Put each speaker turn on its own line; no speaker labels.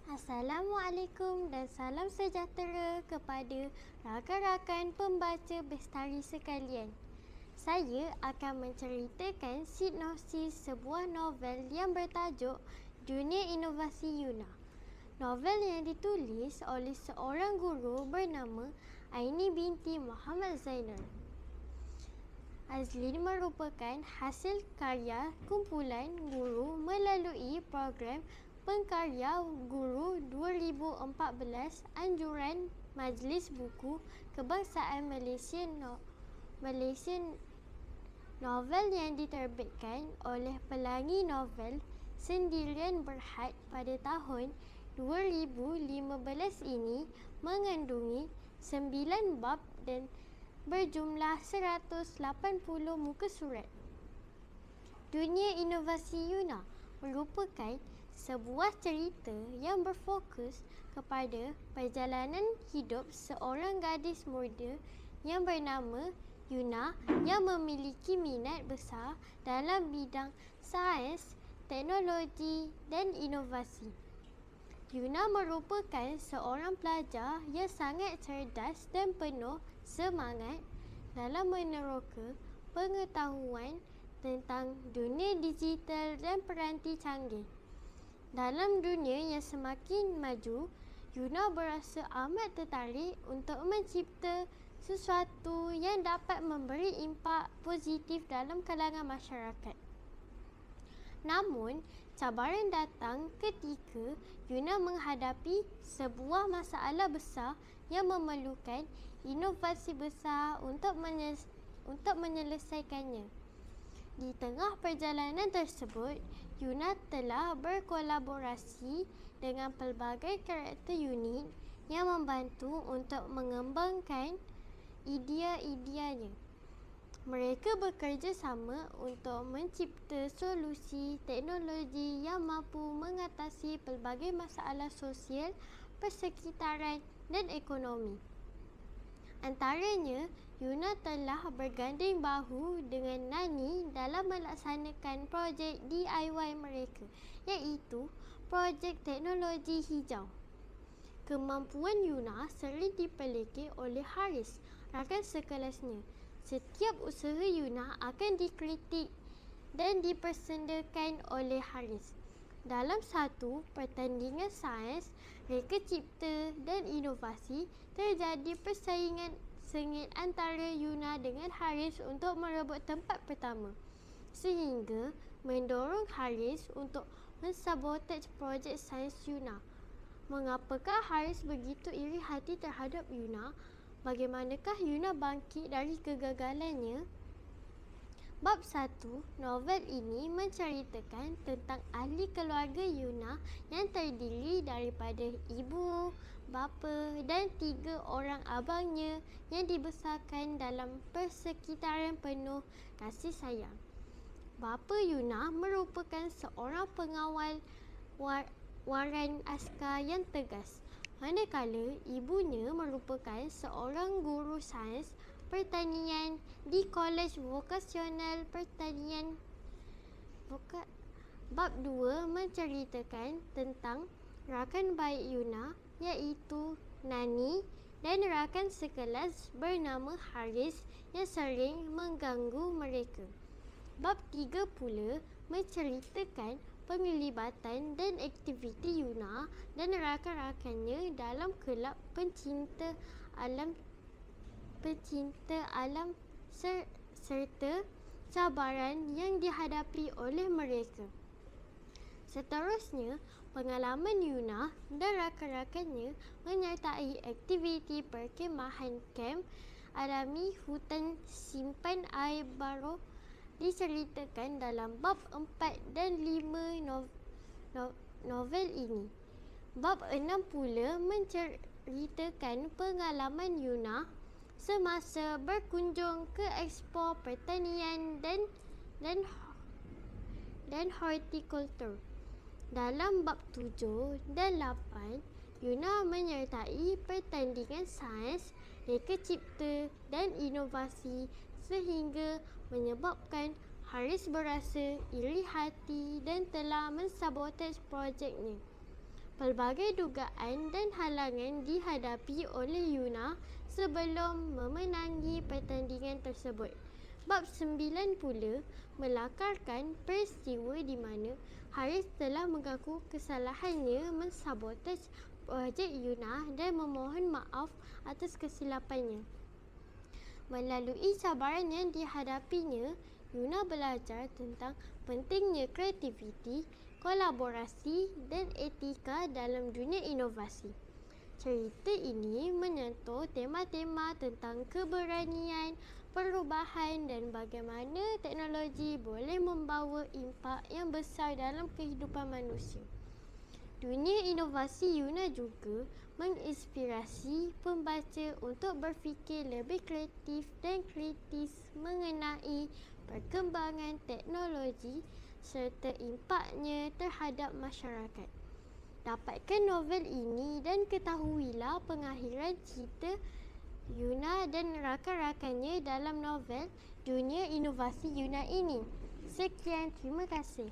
Assalamualaikum dan salam sejahtera kepada rakan-rakan pembaca bestari sekalian. Saya akan menceritakan sinopsis sebuah novel yang bertajuk Dunia Inovasi Yuna. Novel yang ditulis oleh seorang guru bernama Aini binti Muhammad Zainal. Azlin merupakan hasil karya kumpulan guru melalui program Pengkarya Guru 2014 Anjuran Majlis Buku Kebangsaan Malaysia novel yang diterbitkan oleh Pelangi Novel Sendirian Berhad pada tahun 2015 ini mengandungi 9 bab dan berjumlah 180 muka surat. Dunia Inovasi Yuna merupakan sebuah cerita yang berfokus kepada perjalanan hidup seorang gadis muda yang bernama Yuna yang memiliki minat besar dalam bidang sains, teknologi dan inovasi. Yuna merupakan seorang pelajar yang sangat cerdas dan penuh semangat dalam meneroka pengetahuan tentang dunia digital dan peranti canggih. Dalam dunia yang semakin maju, Yuna berasa amat tertarik untuk mencipta sesuatu yang dapat memberi impak positif dalam kalangan masyarakat. Namun, cabaran datang ketika Yuna menghadapi sebuah masalah besar yang memerlukan inovasi besar untuk menyelesaikannya. Di tengah perjalanan tersebut, Yuna telah berkolaborasi dengan pelbagai karakter unik yang membantu untuk mengembangkan idea-ideanya. Mereka bekerjasama untuk mencipta solusi teknologi yang mampu mengatasi pelbagai masalah sosial, persekitaran dan ekonomi. Antaranya, Yuna telah berganding bahu dengan Nani dalam melaksanakan projek DIY mereka, iaitu projek teknologi hijau. Kemampuan Yuna sering dipeliki oleh Haris, rakan sekelasnya. Setiap usaha Yuna akan dikritik dan dipersendakan oleh Haris. Dalam satu pertandingan sains, reka cipta dan inovasi, terjadi persaingan sengit antara Yuna dengan Haris untuk merebut tempat pertama, sehingga mendorong Haris untuk mensabotej projek sains Yuna. Mengapakah Haris begitu iri hati terhadap Yuna? Bagaimanakah Yuna bangkit dari kegagalannya? Bab 1 novel ini menceritakan tentang ahli keluarga Yuna yang terdiri daripada ibu, bapa dan 3 orang abangnya yang dibesarkan dalam persekitaran penuh kasih sayang. Bapa Yuna merupakan seorang pengawal waran askar yang tegas, manakala ibunya merupakan seorang guru sains pertanian di Kolej Vokasional Pertanian. Bab 2 menceritakan tentang rakan baik Yuna, iaitu Nani, dan rakan sekelas bernama Haris yang sering mengganggu mereka. Bab 3 pula menceritakan penglibatan dan aktiviti Yuna dan rakan-rakannya dalam kelab pencinta alam serta cabaran yang dihadapi oleh mereka. Seterusnya, pengalaman Yuna dan rakan-rakannya menyertai aktiviti perkemahan kamp alami hutan simpan air Baro diceritakan dalam bab 4 dan 5 novel ini. Bab 6 pula menceritakan pengalaman Yuna semasa berkunjung ke Expo Pertanian dan Hortikultur. Dalam bab 7 dan 8, Yuna menyertai pertandingan sains, reka cipta dan inovasi sehingga menyebabkan Haris berasa iri hati dan telah mensabotej projeknya. Pelbagai dugaan dan halangan dihadapi oleh Yuna sebelum memenangi pertandingan tersebut. Bab 9 pula melakarkan peristiwa di mana Haris telah mengaku kesalahannya mensabotej projek Yuna dan memohon maaf atas kesilapannya. Melalui cabaran yang dihadapinya, Yuna belajar tentang pentingnya kreativiti, kolaborasi dan etika dalam dunia inovasi. Cerita ini menyentuh tema-tema tentang keberanian, perubahan dan bagaimana teknologi boleh membawa impak yang besar dalam kehidupan manusia. Dunia inovasi Yuna juga menginspirasi pembaca untuk berfikir lebih kreatif dan kritis mengenai perkembangan teknologi serta impaknya terhadap masyarakat. Dapatkan novel ini dan ketahuilah pengakhiran cerita Yuna dan rakan-rakannya dalam novel Dunia Inovasi Yuna ini. Sekian, terima kasih.